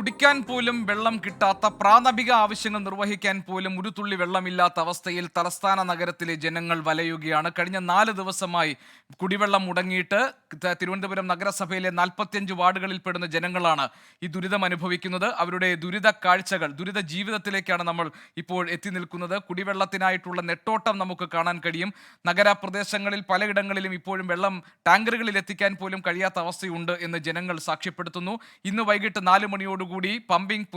കുടിക്കാൻ പോലും വെള്ളം കിട്ടാത്ത പ്രാഥമിക ആവശ്യങ്ങൾ നിർവഹിക്കാൻ പോലും ഒരു തുള്ളി വെള്ളമില്ലാത്ത അവസ്ഥയിൽ തലസ്ഥാന നഗരത്തിലെ ജനങ്ങൾ വലയുകയാണ്. കഴിഞ്ഞ 4 ദിവസമായി കുടിവെള്ളം മുടങ്ങിയിട്ട് തിരുവനന്തപുരം നഗരസഭയിലെ 45 വാർഡുകളിൽ പെടുന്ന ജനങ്ങളാണ് ഈ ദുരിതം അനുഭവിക്കുന്നത്. അവരുടെ ദുരിത കാഴ്ചകൾ, ദുരിത ജീവിതത്തിലേക്കാണ് നമ്മൾ ഇപ്പോൾ എത്തി നിൽക്കുന്നത്. കുടിവെള്ളത്തിനായിട്ടുള്ള നെട്ടോട്ടം നമുക്ക് കാണാൻ കഴിയും. നഗരപ്രദേശങ്ങളിൽ പലയിടങ്ങളിലും ഇപ്പോഴും വെള്ളം ടാങ്കറുകളിൽ എത്തിക്കാൻ പോലും കഴിയാത്ത അവസ്ഥയുണ്ട് എന്ന് ജനങ്ങൾ സാക്ഷ്യപ്പെടുത്തുന്നു. ഇന്ന് വൈകിട്ട് 4 മണിയോടുകൂടി പമ്പിംഗ്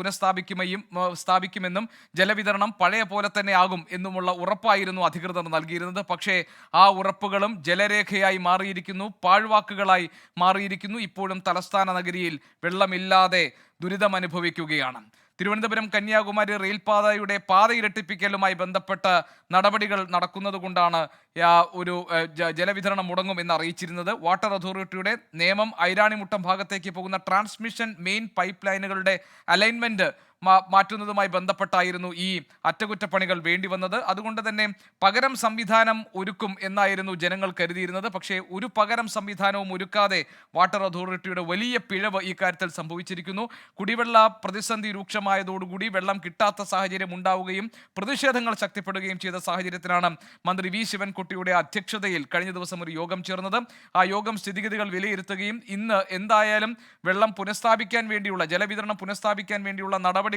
സ്ഥാപിക്കുമെന്നും ജലവിതരണം പഴയ പോലെ തന്നെ ആകും എന്നുമുള്ള ഉറപ്പായിരുന്നു അധികൃതർ നൽകിയിരുന്നത്. പക്ഷേ ആ ഉറപ്പുകളും ജലരേഖയായി മാറിയിരിക്കുന്നു, പാഴ്വാക്കുകളായി മാറിയിരിക്കുന്നു. ഇപ്പോഴും തലസ്ഥാന നഗരിയിൽ വെള്ളമില്ലാതെ ദുരിതമനുഭവിക്കുകയാണ്. തിരുവനന്തപുരം കന്യാകുമാരി റെയിൽപാതയുടെ പാത ഇരട്ടിപ്പിക്കലുമായി ബന്ധപ്പെട്ട നടപടികൾ നടക്കുന്നത് കൊണ്ടാണ് ഒരു ജലവിതരണം മുടങ്ങും എന്ന് അറിയിച്ചിരുന്നത്. വാട്ടർ അതോറിറ്റിയുടെ നേമം ഐരാണിമുട്ടം ഭാഗത്തേക്ക് പോകുന്ന ട്രാൻസ്മിഷൻ മെയിൻ പൈപ്പ് ലൈനുകളുടെ അലൈൻമെന്റ് മാറ്റുന്നതുമായി ബന്ധപ്പെട്ടായിരുന്നു ഈ അറ്റകുറ്റപ്പണികൾ വേണ്ടി വന്നത്. അതുകൊണ്ട് തന്നെ പകരം സംവിധാനം ഒരുക്കും എന്നായിരുന്നു ജനങ്ങൾ കരുതിയിരുന്നത്. പക്ഷേ ഒരു പകരം സംവിധാനവും ഒരുക്കാതെ വാട്ടർ അതോറിറ്റിയുടെ വലിയ പിഴവ് ഈ കാര്യത്തിൽ സംഭവിച്ചിരിക്കുന്നു. കുടിവെള്ള പ്രതിസന്ധി രൂക്ഷമായതോടുകൂടി വെള്ളം കിട്ടാത്ത സാഹചര്യം ഉണ്ടാവുകയും പ്രതിഷേധങ്ങൾ ശക്തിപ്പെടുകയും ചെയ്ത സാഹചര്യത്തിലാണ് മന്ത്രി വി ശിവൻകുട്ടിയുടെ അധ്യക്ഷതയിൽ കഴിഞ്ഞ ദിവസം ഒരു യോഗം ചേർന്നത്. ആ യോഗം സ്ഥിതിഗതികൾ വിലയിരുത്തുകയും ഇന്ന് എന്തായാലും വെള്ളം പുനഃസ്ഥാപിക്കാൻ വേണ്ടിയുള്ള ജലവിതരണം പുനഃസ്ഥാപിക്കാൻ വേണ്ടിയുള്ള നടപടികൾ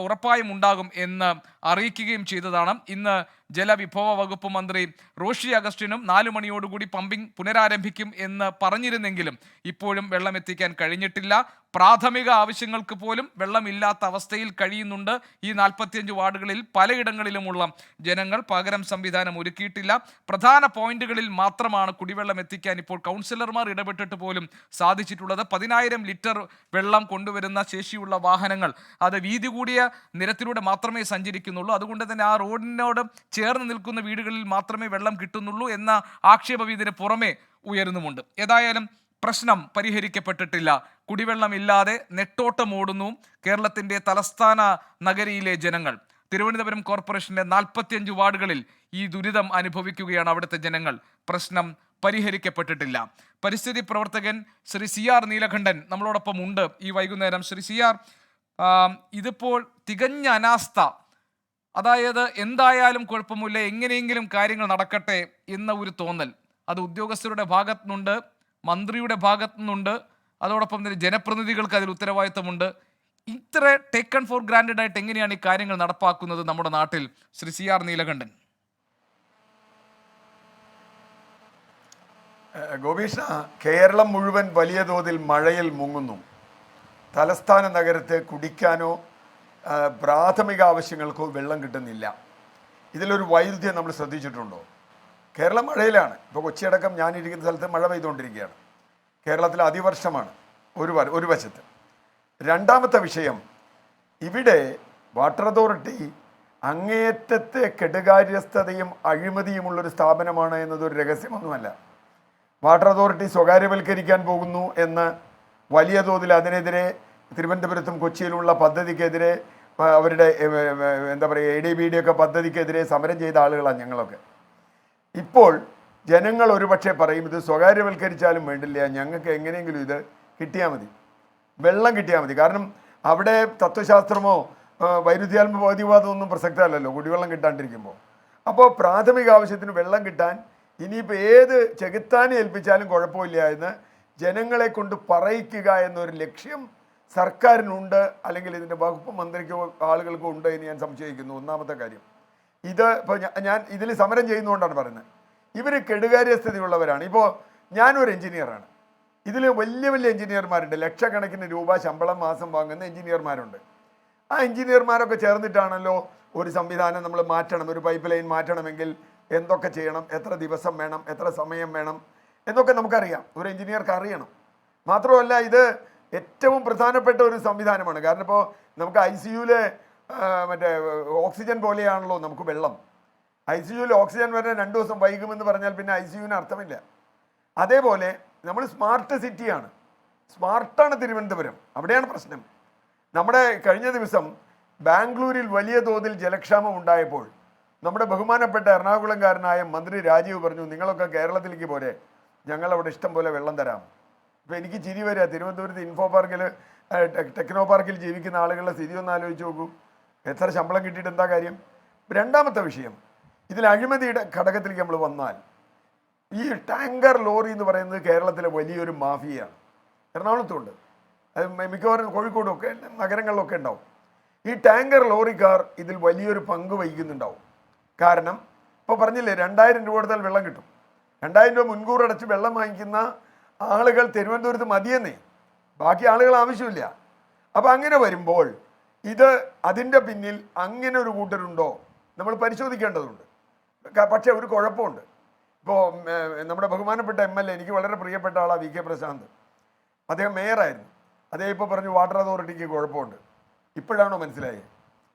ഉറപ്പായും ഉണ്ടാകും എന്ന് അറിയിക്കുകയും ചെയ്തതാണ്. ഇന്ന് ജലവിഭവ വകുപ്പ് മന്ത്രി റോഷി അഗസ്റ്റിനും 4 മണിയോടുകൂടി പമ്പിംഗ് പുനരാരംഭിക്കും എന്ന് പറഞ്ഞിരുന്നെങ്കിലും ഇപ്പോഴും വെള്ളം എത്തിക്കാൻ കഴിഞ്ഞിട്ടില്ല. പ്രാഥമിക ആവശ്യങ്ങൾക്ക് പോലും വെള്ളമില്ലാത്ത അവസ്ഥയിൽ കഴിയുന്നുണ്ട് ഈ 45 വാർഡുകളിൽ പലയിടങ്ങളിലുമുള്ള ജനങ്ങൾ. പകരം സംവിധാനം ഒരുക്കിയിട്ടില്ല. പ്രധാന പോയിന്റുകളിൽ മാത്രമാണ് കുടിവെള്ളം എത്തിക്കാൻ ഇപ്പോൾ കൗൺസിലർമാർ ഇടപെട്ടിട്ട് പോലും സാധിച്ചിട്ടുള്ളത്. 10,000 ലിറ്റർ വെള്ളം കൊണ്ടുവരുന്ന ശേഷിയുള്ള വാഹനങ്ങൾ അത് വീതി കൂടിയ നിരത്തിലൂടെ മാത്രമേ സഞ്ചരിക്കുന്നുള്ളൂ. അതുകൊണ്ട് തന്നെ ആ റോഡിനോട് ചേർന്ന് നിൽക്കുന്ന വീടുകളിൽ മാത്രമേ വെള്ളം കിട്ടുന്നുള്ളൂ എന്ന ആക്ഷേപം ഇതിന് പുറമെ ഉയരുന്നുമുണ്ട്. ഏതായാലും പ്രശ്നം പരിഹരിക്കപ്പെട്ടിട്ടില്ല. കുടിവെള്ളമില്ലാതെ നെട്ടോട്ടമോടുന്നു കേരളത്തിൻ്റെ തലസ്ഥാന നഗരിയിലെ ജനങ്ങൾ. തിരുവനന്തപുരം കോർപ്പറേഷന്റെ 45 വാർഡുകളിൽ ഈ ദുരിതം അനുഭവിക്കുകയാണ് അവിടുത്തെ ജനങ്ങൾ. പ്രശ്നം പരിഹരിക്കപ്പെട്ടിട്ടില്ല. പരിസ്ഥിതി പ്രവർത്തകൻ ശ്രീ CR നീലകണ്ഠൻ നമ്മളോടൊപ്പം ഉണ്ട് ഈ വൈകുന്നേരം. ശ്രീ CR, ഇതിപ്പോൾ തികഞ്ഞ അനാസ്ഥ, അതായത് എന്തായാലും കുഴപ്പമില്ല, എങ്ങനെയെങ്കിലും കാര്യങ്ങൾ നടക്കട്ടെ എന്ന ഒരു തോന്നൽ, അത് ഉദ്യോഗസ്ഥരുടെ ഭാഗത്തുനിന്നുണ്ട്, മന്ത്രിയുടെ ഭാഗത്തുനിന്നുണ്ട്, അതോടൊപ്പം തന്നെ ജനപ്രതിനിധികൾക്ക് അതിൽ ഉത്തരവാദിത്തമുണ്ട്. ഇത്ര ടേക്കൺ ഫോർ ഗ്രാൻഡഡ് ആയിട്ട് എങ്ങനെയാണ് ഈ കാര്യങ്ങൾ നടപ്പാക്കുന്നത് നമ്മുടെ നാട്ടിൽ? ശ്രീ CR നീലകണ്ഠൻ. ഗോപീഷ, കേരളം മുഴുവൻ വലിയ തോതിൽ മഴയിൽ മുങ്ങുന്നു. തലസ്ഥാന നഗരത്ത് കുടിക്കാനോ പ്രാഥമിക ആവശ്യങ്ങൾക്കോ വെള്ളം കിട്ടുന്നില്ല. ഇതിലൊരു വൈരുദ്ധ്യം നമ്മൾ ശ്രദ്ധിച്ചിട്ടുണ്ടോ? കേരളം മഴയിലാണ്. ഇപ്പോൾ കൊച്ചിയടക്കം ഞാനിരിക്കുന്ന സ്ഥലത്ത് മഴ പെയ്തുകൊണ്ടിരിക്കുകയാണ്. കേരളത്തിൽ അതിവർഷമാണ് ഒരു വശത്ത്. രണ്ടാമത്തെ വിഷയം, ഇവിടെ വാട്ടർ അതോറിറ്റി അങ്ങേയറ്റത്തെ കെടുകാര്യസ്ഥതയും അഴിമതിയുമുള്ളൊരു സ്ഥാപനമാണ് എന്നതൊരു രഹസ്യമൊന്നുമല്ല. വാട്ടർ അതോറിറ്റി സ്വകാര്യവൽക്കരിക്കാൻ പോകുന്നു എന്ന് വലിയ തോതിൽ അതിനെതിരെ തിരുവനന്തപുരത്തും കൊച്ചിയിലുള്ള പദ്ധതിക്കെതിരെ, അവരുടെ എന്താ പറയുക, ADBD ഒക്കെ പദ്ധതിക്കെതിരെ സമരം ചെയ്ത ആളുകളാണ് ഞങ്ങളൊക്കെ. ഇപ്പോൾ ജനങ്ങൾ ഒരുപക്ഷെ പറയും ഇത് സ്വകാര്യവൽക്കരിച്ചാലും വേണ്ടില്ല, ഞങ്ങൾക്ക് എങ്ങനെയെങ്കിലും ഇത് കിട്ടിയാൽ മതി, വെള്ളം കിട്ടിയാൽ മതി. കാരണം അവിടെ തത്വശാസ്ത്രമോ വൈരുദ്ധ്യാത്മകവാദമൊന്നും പ്രസക്തമല്ലല്ലോ കുടിവെള്ളം കിട്ടാണ്ടിരിക്കുമ്പോൾ. അപ്പോൾ പ്രാഥമിക ആവശ്യത്തിന് വെള്ളം കിട്ടാൻ ഇനിയിപ്പോൾ ഏത് ചെകുത്താനെ ഏൽപ്പിച്ചാലും കുഴപ്പമില്ല എന്ന് ജനങ്ങളെ കൊണ്ട് പറയിക്കുക എന്നൊരു ലക്ഷ്യം സർക്കാരിനുണ്ട്, അല്ലെങ്കിൽ ഇതിൻ്റെ വകുപ്പ് മന്ത്രിക്കോ ആളുകൾക്കോ ഉണ്ട് എന്ന് ഞാൻ സംശയിക്കുന്നു. ഒന്നാമത്തെ കാര്യം, ഇത് ഇപ്പോൾ ഞാൻ ഇതിൽ സമരം ചെയ്യുന്നതുകൊണ്ടാണ് പറയുന്നത്. ഇവർ കെടുകാര്യസ്ഥതയുള്ളവരാണ്. ഇപ്പോൾ ഞാനൊരു എഞ്ചിനീയറാണ്. ഇതിൽ വലിയ വലിയ എഞ്ചിനീയർമാരുണ്ട്, ലക്ഷക്കണക്കിന് രൂപ ശമ്പളം മാസം വാങ്ങുന്ന എഞ്ചിനീയർമാരുണ്ട്. ആ എഞ്ചിനീയർമാരൊക്കെ ചേർന്നിട്ടാണല്ലോ ഒരു സംവിധാനം നമ്മൾ മാറ്റണം, ഒരു പൈപ്പ് ലൈൻ മാറ്റണമെങ്കിൽ എന്തൊക്കെ ചെയ്യണം, എത്ര ദിവസം വേണം, എത്ര സമയം വേണം എന്നൊക്കെ നമുക്കറിയാം, ഒരു എഞ്ചിനീയർക്ക് അറിയണം. മാത്രമല്ല ഇത് ഏറ്റവും പ്രധാനപ്പെട്ട ഒരു സംവിധാനമാണ്. കാരണം ഇപ്പോൾ നമുക്ക് ICUവിൽ മറ്റേ ഓക്സിജൻ പോലെയാണല്ലോ നമുക്ക് വെള്ളം. ICUവിൽ ഓക്സിജൻ വരെ 2 ദിവസം വൈകുമെന്ന് പറഞ്ഞാൽ പിന്നെ ICUവിന് അർത്ഥമില്ല. അതേപോലെ നമ്മൾ സ്മാർട്ട് സിറ്റിയാണ്, സ്മാർട്ടാണ് തിരുവനന്തപുരം. അവിടെയാണ് പ്രശ്നം. നമ്മുടെ കഴിഞ്ഞ ദിവസം ബാംഗ്ലൂരിൽ വലിയ തോതിൽ ജലക്ഷാമം ഉണ്ടായപ്പോൾ നമ്മുടെ ബഹുമാനപ്പെട്ട എറണാകുളംകാരനായ മന്ത്രി രാജീവ് പറഞ്ഞു, നിങ്ങളൊക്കെ കേരളത്തിലേക്ക് പോരെ, ഞങ്ങളവിടെ ഇഷ്ടം പോലെ വെള്ളം തരാം. ഇപ്പോൾ എനിക്ക് ചിരി വരിക, തിരുവനന്തപുരത്ത് ഇൻഫോ പാർക്കിൽ ടെക്നോ പാർക്കിൽ ജീവിക്കുന്ന ആളുകളുടെ സ്ഥിതി ഒന്ന് ആലോചിച്ച് നോക്കൂ. എത്ര ശമ്പളം കിട്ടിയിട്ട് എന്താ കാര്യം? രണ്ടാമത്തെ വിഷയം, ഇതിൽ അഴിമതിയുടെ ഘടകത്തിലേക്ക് നമ്മൾ വന്നാൽ, ഈ ടാങ്കർ ലോറി എന്ന് പറയുന്നത് കേരളത്തിലെ വലിയൊരു മാഫിയയാണ്. എറണാകുളത്തുണ്ട്, അത് മിക്കവാറും കോഴിക്കോടും ഒക്കെ നഗരങ്ങളിലൊക്കെ ഉണ്ടാവും. ഈ ടാങ്കർ ലോറിക്കാർ ഇതിൽ വലിയൊരു പങ്ക് വഹിക്കുന്നുണ്ടാവും. കാരണം ഇപ്പോൾ പറഞ്ഞില്ലേ, 2000 രൂപ കൊടുത്താൽ വെള്ളം കിട്ടും. 2000 രൂപ മുൻകൂർ അടച്ച് വെള്ളം വാങ്ങിക്കുന്ന ആളുകൾ തിരുവനന്തപുരത്ത് മതിയെന്നേ, ബാക്കി ആളുകൾ ആവശ്യമില്ല. അപ്പം അങ്ങനെ വരുമ്പോൾ അതിൻ്റെ പിന്നിൽ അങ്ങനെ ഒരു കൂട്ടരുണ്ടോ നമ്മൾ പരിശോധിക്കേണ്ടതുണ്ട്. പക്ഷേ ഒരു കുഴപ്പമുണ്ട്. ഇപ്പോൾ നമ്മുടെ ബഹുമാനപ്പെട്ട MLA, എനിക്ക് വളരെ പ്രിയപ്പെട്ട ആളാണ് VK പ്രശാന്ത്. അദ്ദേഹം മേയറായിരുന്നു. അദ്ദേഹം ഇപ്പോൾ പറഞ്ഞു വാട്ടർ അതോറിറ്റിക്ക് കുഴപ്പമുണ്ട്. ഇപ്പോഴാണോ മനസ്സിലായത്?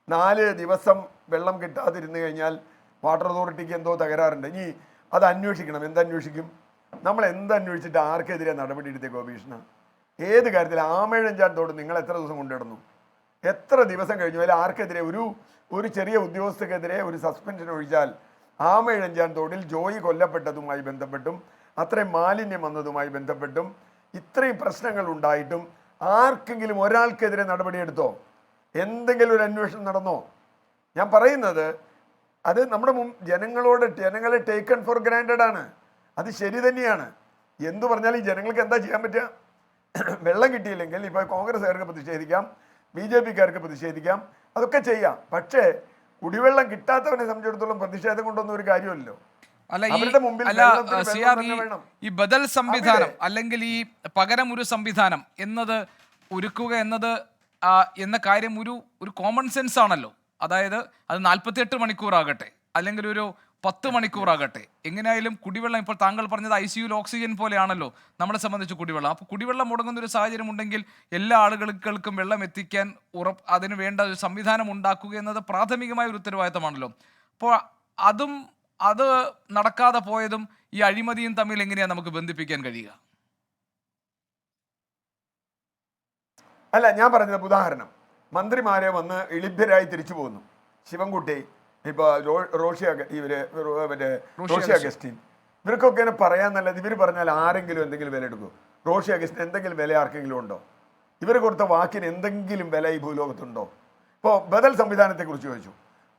4 ദിവസം വെള്ളം കിട്ടാതിരുന്നു കഴിഞ്ഞാൽ വാട്ടർ അതോറിറ്റിക്ക് എന്തോ തകരാറുണ്ട്. ഇനി അത് അന്വേഷിക്കണം. എന്തന്വേഷിക്കും? നമ്മൾ എന്തന്വേഷിച്ചിട്ട് ആർക്കെതിരെ നടപടി എടുത്തേ ഗോപീഷ്ണ? ഏത് കാര്യത്തിൽ? ആമേഴഞ്ചാൻ തോട് നിങ്ങൾ എത്ര ദിവസം കൊണ്ടിടുന്നു? എത്ര ദിവസം കഴിഞ്ഞു? അതിൽ ആർക്കെതിരെ? ഒരു ചെറിയ ഉദ്യോഗസ്ഥക്കെതിരെ ഒരു സസ്പെൻഷൻ ഒഴിച്ചാൽ ആമേഴഞ്ചാൻ തോടിൽ ജോയി കൊല്ലപ്പെട്ടതുമായി ബന്ധപ്പെട്ടും അത്രയും മാലിന്യം വന്നതുമായി ബന്ധപ്പെട്ടും ഇത്രയും പ്രശ്നങ്ങൾ ഉണ്ടായിട്ടും ആർക്കെങ്കിലും ഒരാൾക്കെതിരെ നടപടിയെടുത്തോ? എന്തെങ്കിലും ഒരു അന്വേഷണം നടന്നോ? ഞാൻ പറയുന്നത് അത് നമ്മുടെ ജനങ്ങളെ ടേക്കൺ ഫോർ ഗ്രാൻഡഡ് ആണ്. അത് ശരി തന്നെയാണ്. എന്തു പറഞ്ഞാൽ ഈ ജനങ്ങൾക്ക് എന്താ ചെയ്യാൻ പറ്റുക? വെള്ളം കിട്ടിയില്ലെങ്കിൽ ഇപ്പോൾ കോൺഗ്രസ്സുകാർക്ക് പ്രതിഷേധിക്കാം, BJPക്കാർക്ക് പ്രതിഷേധിക്കാം, അതൊക്കെ ചെയ്യാം. പക്ഷേ കുടിവെള്ളം കിട്ടാത്തവനെ സംബന്ധിച്ചിടത്തോളം പ്രതിഷേധം കൊണ്ടൊന്നും ഒരു കാര്യമല്ലോ. അല്ല ഈ ബദൽ സംവിധാനം അല്ലെങ്കിൽ ഈ പകരം ഒരു സംവിധാനം എന്നത് ഒരുക്കുക എന്ന കാര്യം ഒരു കോമൺ സെൻസ് ആണല്ലോ. അതായത് അത് 48 മണിക്കൂറാകട്ടെ അല്ലെങ്കിൽ ഒരു 10 മണിക്കൂറാകട്ടെ, എങ്ങനെയായാലും കുടിവെള്ളം, ഇപ്പോൾ താങ്കൾ പറഞ്ഞത് ICUയിൽ ഓക്സിജൻ പോലെയാണല്ലോ നമ്മളെ സംബന്ധിച്ച് കുടിവെള്ളം. അപ്പോൾ കുടിവെള്ളം മുടങ്ങുന്ന ഒരു സാഹചര്യം ഉണ്ടെങ്കിൽ എല്ലാ ആളുകൾക്കും വെള്ളം എത്തിക്കാൻ അതിന് വേണ്ട ഒരു സംവിധാനം ഉണ്ടാക്കുക എന്നത് പ്രാഥമികമായ ഒരു ഉത്തരവാദിത്തമാണല്ലോ. അപ്പോൾ അത് നടക്കാതെ പോയതും ഈ അഴിമതിയും തമ്മിൽ എങ്ങനെയാണ് നമുക്ക് ബന്ധിപ്പിക്കാൻ കഴിയുക? അല്ല, ഞാൻ പറഞ്ഞത് ഉദാഹരണം, മന്ത്രിമാരെ വന്ന് എളിഭ്യരായി തിരിച്ചു പോകുന്നു. ശിവൻകുട്ടി, ഇപ്പോൾ റോഷി അഗസ്റ്റിൻ, ഇവർക്കൊക്കെ പറയാൻ നല്ലത്. ഇവർ പറഞ്ഞാൽ ആരെങ്കിലും എന്തെങ്കിലും വില എടുക്കുമോ? റോഷി അഗസ്റ്റിൻ എന്തെങ്കിലും വില ആർക്കെങ്കിലും ഉണ്ടോ? ഇവർ കൊടുത്ത വാക്കിന് എന്തെങ്കിലും വില ഈ ഭൂലോകത്തുണ്ടോ? ഇപ്പോൾ ബദൽ സംവിധാനത്തെക്കുറിച്ച് ചോദിച്ചു.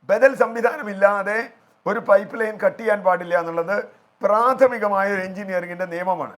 ബദൽ സംവിധാനമില്ലാതെ ഒരു പൈപ്പ് ലൈൻ കട്ട് ചെയ്യാൻ പാടില്ല എന്നുള്ളത് പ്രാഥമികമായ ഒരു എഞ്ചിനീയറിംഗിൻ്റെ നിയമമാണ്.